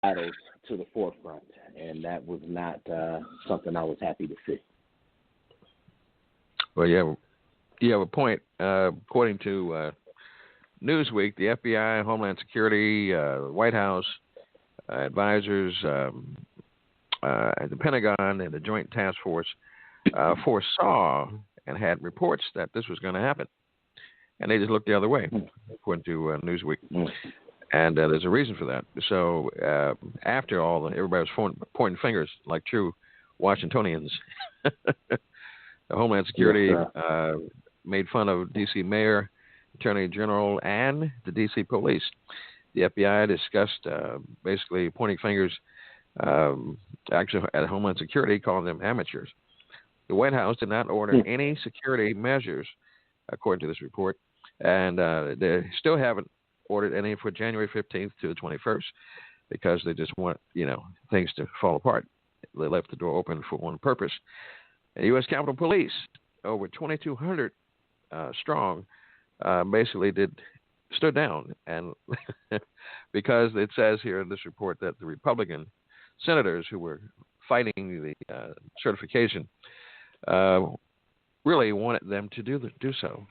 battles to the forefront, and that was not something I was happy to see. Well, you have a point. According to Newsweek, the FBI, Homeland Security, White House advisors, the Pentagon, and the Joint Task Force foresaw and had reports that this was going to happen, and they just looked the other way, according to Newsweek. And there's a reason for that. So after all, everybody was pointing fingers like true Washingtonians. The Homeland Security made fun of D.C. Mayor, Attorney General, and the D.C. Police. The FBI discussed basically pointing fingers, actually at Homeland Security, calling them amateurs. The White House did not order any security measures, according to this report, and they still haven't ordered any for January 15th to the 21st because they just want, things to fall apart. They left the door open for one purpose. The U.S. Capitol Police, over 2,200 strong, basically stood down, and because it says here in this report that the Republican senators who were fighting the certification really wanted them to do so,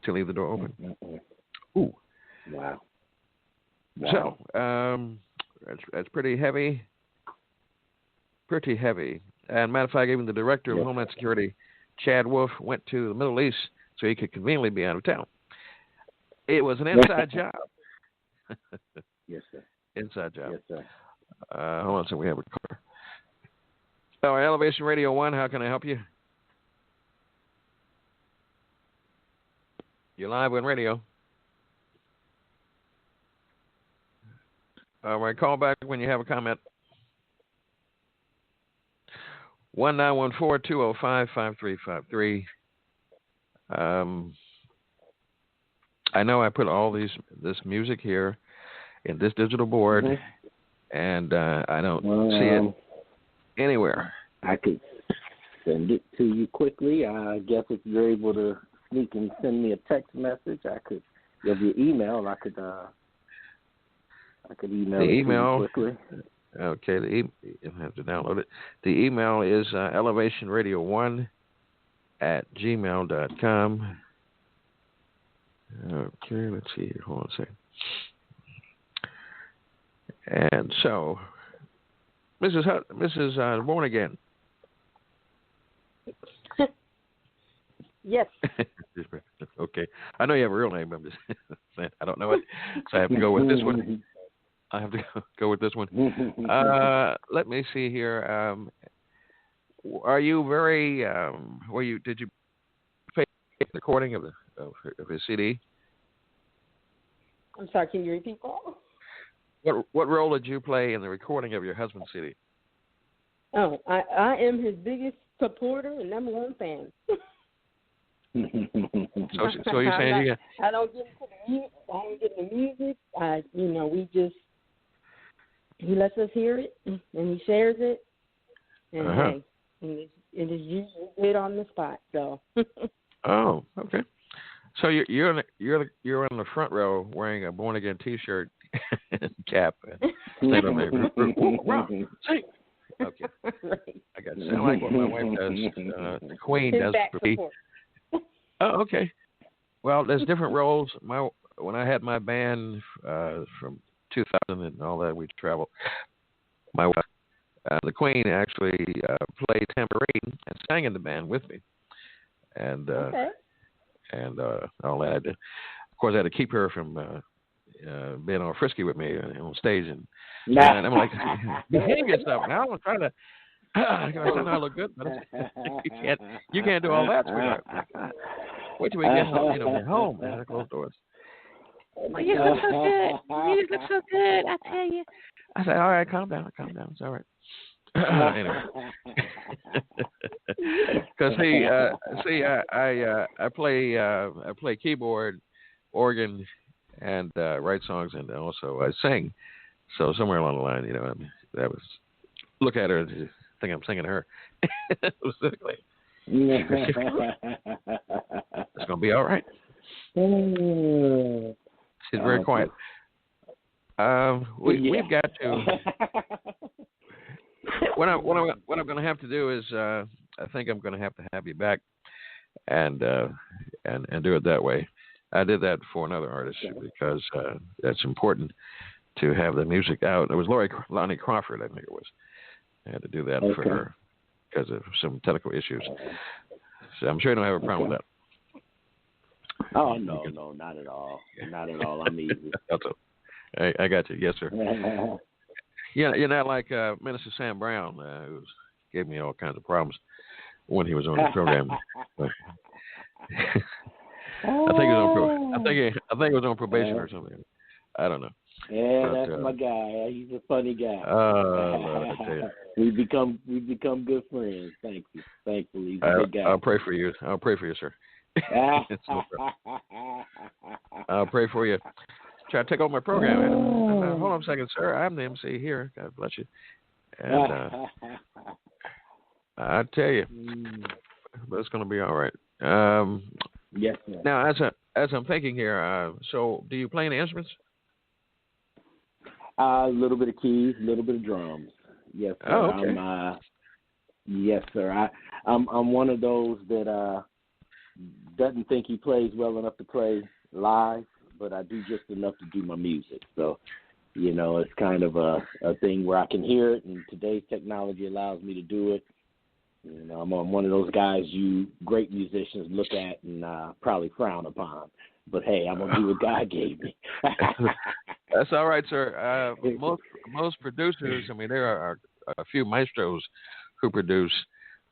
to leave the door open. Ooh. Wow. So that's pretty heavy. Pretty heavy. And matter of fact, even the director of Homeland Security, Chad Wolf, went to the Middle East so he could conveniently be out of town. It was an inside job. Yes, sir. Inside job. Yes, sir. Hold on a second. We have a caller. Oh, Elevation Radio 1, how can I help you? You're live on radio. All right, call back when you have a comment. 1914-205-5353. I know I put all this music here in this digital board, and I don't see it anywhere. I could send it to you quickly. I guess if you're able to sneak and send me a text message, I could give you email. I could email it to you quickly. Okay, you have to download it. The email is elevationradio1@gmail.com. Okay, let's see here. Hold on a second. And so, Mrs. Bourn'gan. Yes. Okay. I know you have a real name, but I'm just saying I don't know it, so I have to go with this one. Let me see here. Are you very? Did you pay the recording of his CD? I'm sorry. Can you repeat that? What role did you play in the recording of your husband's CD? Oh, I am his biggest supporter and number one fan. So you're saying I don't get into the music. I don't get into music. We just. He lets us hear it, and he shares it, and hey, it is usually good on the spot. So. Oh, okay. So you're on the front row wearing a Bourn'gan T-shirt and cap. Okay. Okay. Right. I got to sound like what my wife does. The Queen does for me. Oh, okay. Well, there's different roles. When I had my band from 2000 and all that, we traveled. My wife, the Queen, actually played tambourine and sang in the band with me, and all that. Of course, I had to keep her from being all frisky with me on stage, and I'm like, behave yourself. Now I'm trying to. I know I look good, but you can't do all that, sweetheart. Wait till we get home. Get home behind closed doors. Oh, you look so good. You look so good. I tell you. I said, all right, calm down. It's all right. Anyway, because I play keyboard, organ, and write songs, and also I sing. So somewhere along the line, that was look at her and think I'm singing to her. Specifically, it's gonna be all right. She's very quiet. We've got to. What I'm going to have to do is, I think I'm going to have you back, and do it that way. I did that for another artist because that's important to have the music out. It was Lonnie Crawford, I think it was. I had to do that for her because of some technical issues. So I'm sure you don't have a problem with that. Oh, no, not at all. Not at all. I'm easy. I got you. Yes, sir. Yeah, you're not like Minister Sam Brown, who gave me all kinds of problems when he was on the program. I think he was on probation or something. I don't know. Yeah, but, that's my guy. He's a funny guy. Lord, I tell you. We've become good friends. Thankfully, he's a good guy. I'll pray for you. Sir. I'll pray for you. Try to take over my program. Hold on a second, sir. I'm the MC here. God bless you. And I tell you, but it's going to be all right. Yes, sir. Now, as I'm thinking here, so do you play any instruments? A little bit of keys, a little bit of drums. Yes, sir. Oh, okay. Yes, sir. I'm one of those that doesn't think he plays well enough to play live, but I do just enough to do my music. So, it's kind of a thing where I can hear it, and today's technology allows me to do it. I'm one of those guys you great musicians look at and probably frown upon. But, hey, I'm going to do what God gave me. That's all right, sir. Most producers, there are a few maestros who produce,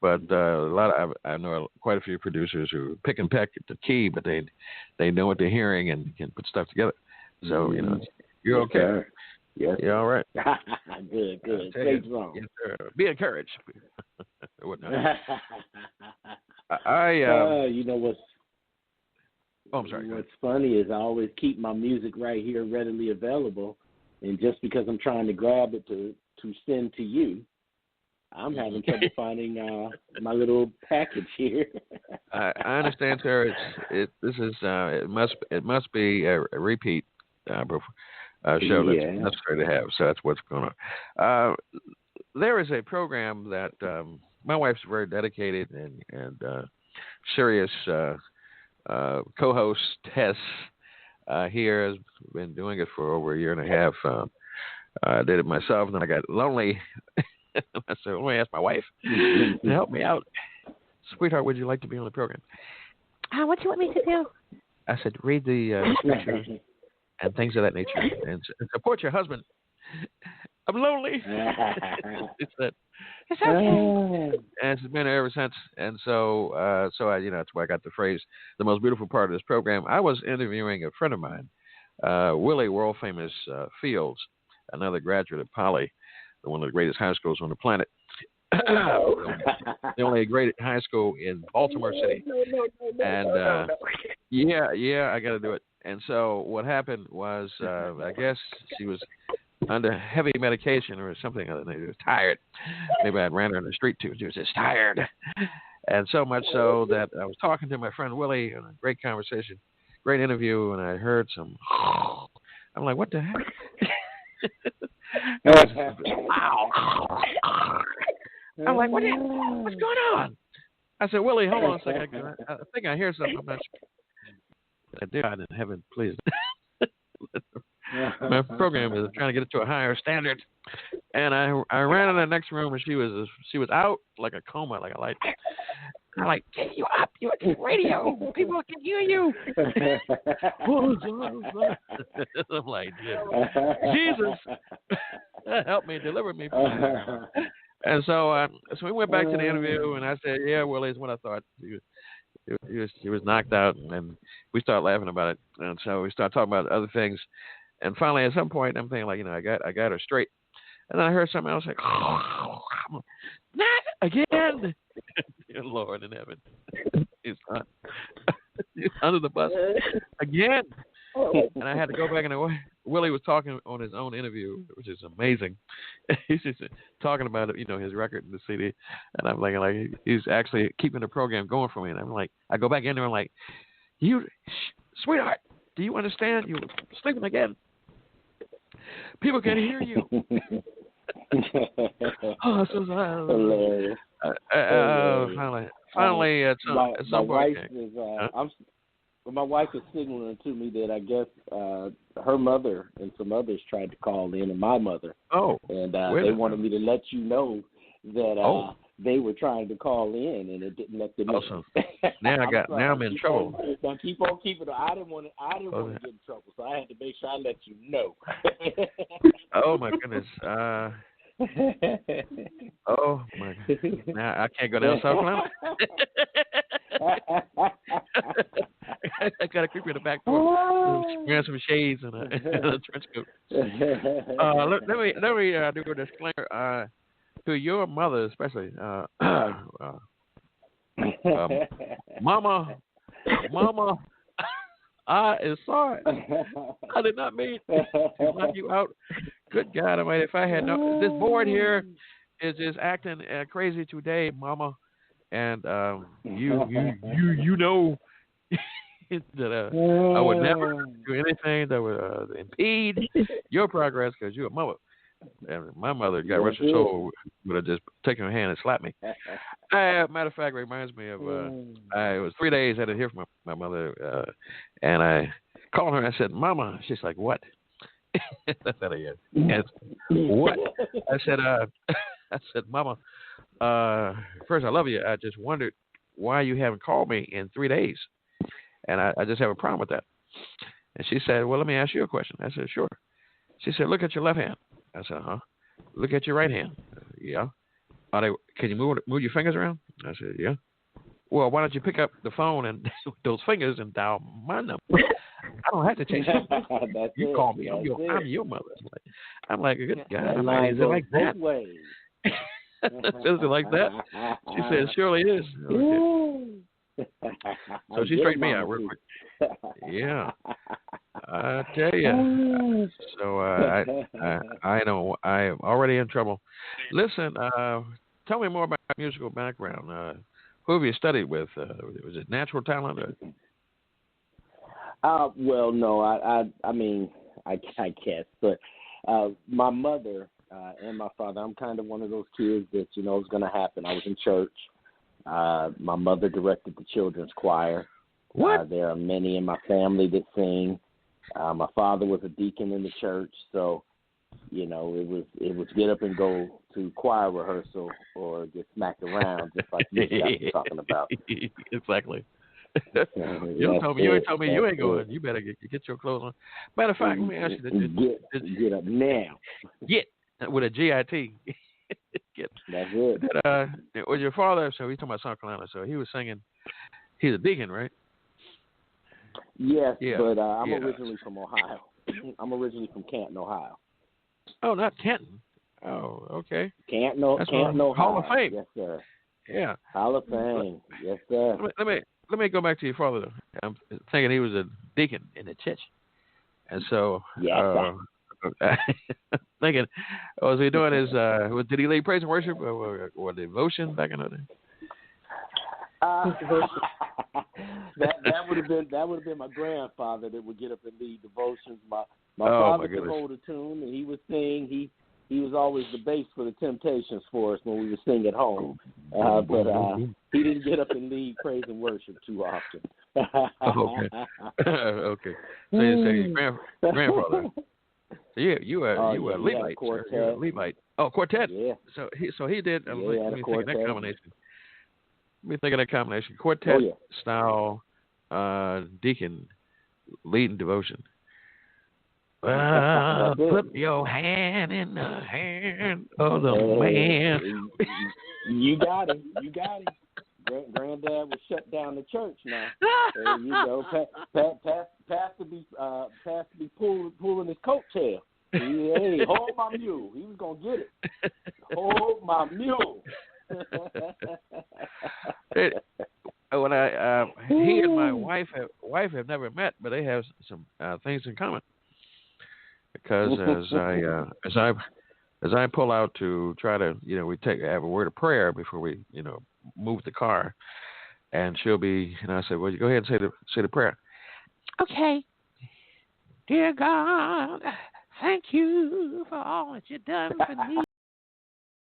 but I know quite a few producers who pick and peck at the key, but they know what they're hearing and can put stuff together. So, you're okay. Sir. Yes. You're all right. Good. Stay strong. Yes, sir. Be encouraged. Whatnot. You know what's Oh, I'm sorry. What's funny is I always keep my music right here readily available, and just because I'm trying to grab it to send to you, I'm having trouble finding my little package here. I understand, sir. It must be a repeat show that's necessary to have. So that's what's going on. There is a program that my wife's very dedicated and serious. Co-host Tess here has been doing it for over a year and a half. I did it myself, and then I got lonely. I said, let me ask my wife to help me out. Sweetheart, would you like to be on the program? What do you want me to do? I said, read the scriptures and things of that nature, and support your husband. I'm lonely. It's that. It's okay. And it's been ever since. And so I, that's why I got the phrase, the most beautiful part of this program. I was interviewing a friend of mine, Willie, world famous Fields, another graduate at Poly, one of the greatest high schools on the planet. The only great high school in Baltimore City. And I got to do it. And so what happened was, I guess she was under heavy medication or something. She was tired. Maybe I ran her in the street too. She was just tired. And so much so that I was talking to my friend Willie in a great conversation, great interview, and I heard some. I'm like, what the heck? Wow. I'm like, what's going on? I said, Willie, hold on a second. I think I hear something. I'm not sure. I do. God in heaven, please. My program is trying to get it to a higher standard, and I ran in the next room, and she was out like a coma, like a light. I'm like, get you up! You're on radio. People can hear you. I'm like, Jesus, help me, deliver me. And so we went back to the interview, and I said, yeah, Willie, it's what I thought. He was knocked out, and we started laughing about it, and so we started talking about other things. And finally, at some point, I'm thinking, like, I got her straight. And then I heard something else, like, not again. Dear Lord in heaven. He's under the bus again. And I had to go back, and Willie was talking on his own interview, which is amazing. He's just talking about it, his record and the CD. And I'm like, he's actually keeping the program going for me. And I'm like, I go back in there and I'm like, sweetheart, do you understand? You're sleeping again. People can hear you. Oh, so Hilarious. Finally, at some point. My wife is signaling to me that I guess her mother and some others tried to call in, and my mother. Oh. And they wanted me to let you know that they were trying to call in, and it didn't let them in. Awesome. Now I'm in trouble. Now keep on keeping it. I didn't want to get in trouble, so I had to make sure I let you know. Oh my goodness. Oh my goodness. Now I can't go down South Carolina. I gotta creep in the back door. Wearing some shades and a trench coat. Let me do a disclaimer. To your mother, especially, Mama, I am sorry. I did not mean to knock you out. Good God Almighty! If I had no, this board here is just acting crazy today, Mama, and you know that I would never do anything that would impede your progress because you're a mother. And my mother, God rest her soul, would have just taken her hand and slapped me. Matter of fact, it reminds me of it was 3 days I didn't hear from my mother, and I called her and I said, "Mama," she's like, "What?" That's how I get. What? I said, "Mama, first I love you. I just wondered why you haven't called me in 3 days, and I just have a problem with that." And she said, "Well, let me ask you a question." I said, "Sure." She said, "Look at your left hand." I said, "Huh." "Look at your right hand." "Yeah." Can you move your fingers around?" I said, "Yeah." "Well, why don't you pick up the phone and with those fingers and dial my number? I don't have to change it. You call me. I'm your mother." I'm like, good God, is it like that? Is it like that? She said, "Surely is." Okay. So she straightened me out real quick. Yeah, I tell you. So I know I'm already in trouble. Listen, tell me more about your musical background. Who have you studied with? Was it natural talent? Well, no, I mean, I guess, but my mother and my father, I'm kind of one of those kids that, is going to happen. I was in church. My mother directed the children's choir. What? There are many in my family that sing. My father was a deacon in the church, so it was get up and go to choir rehearsal or get smacked around, just like you guys were talking about. Exactly. You ain't told me you ain't going. You better get your clothes on. Matter of fact, let me ask you this. Get up now. Get with a GIT. That's it. Was your father? So he's talking about South Carolina. So he was singing. He's a deacon, right? Yes, yeah. But I'm originally from Ohio. I'm originally from Canton, Ohio. Oh, not Canton. Oh, okay. Canton, Ohio. Hall of Fame. Yes, sir. Yeah. Hall of Fame. Yes, sir. Let me go back to your father. I'm thinking he was a deacon in the church, and so thinking, was he doing his? Did he lead praise and worship or devotion back in the day? That would have been my grandfather that would get up and lead devotions. My father could hold a tune and he would sing. He was always the bass for the Temptations for us when we would sing at home. But he didn't get up and lead praise and worship too often. Okay. Okay. So you say grandfather. So you were a Levite. You're a Levite. Oh, quartet. Yeah. So he did. Let me think of that combination. Quartet style deacon leading devotion. Put your hand in the hand of the man. You got him. Granddad will shut down the church now. Pastor be pulling his coattail. Hey, hold my mule. He was gonna get it. Hold my mule. When he and my wife have never met, but they have some things in common. Because as I pull out to try to, we have a word of prayer before we, move the car, and she'll be, I said, well, you go ahead and say the prayer. Okay, dear God, Thank you for all that you've done for me.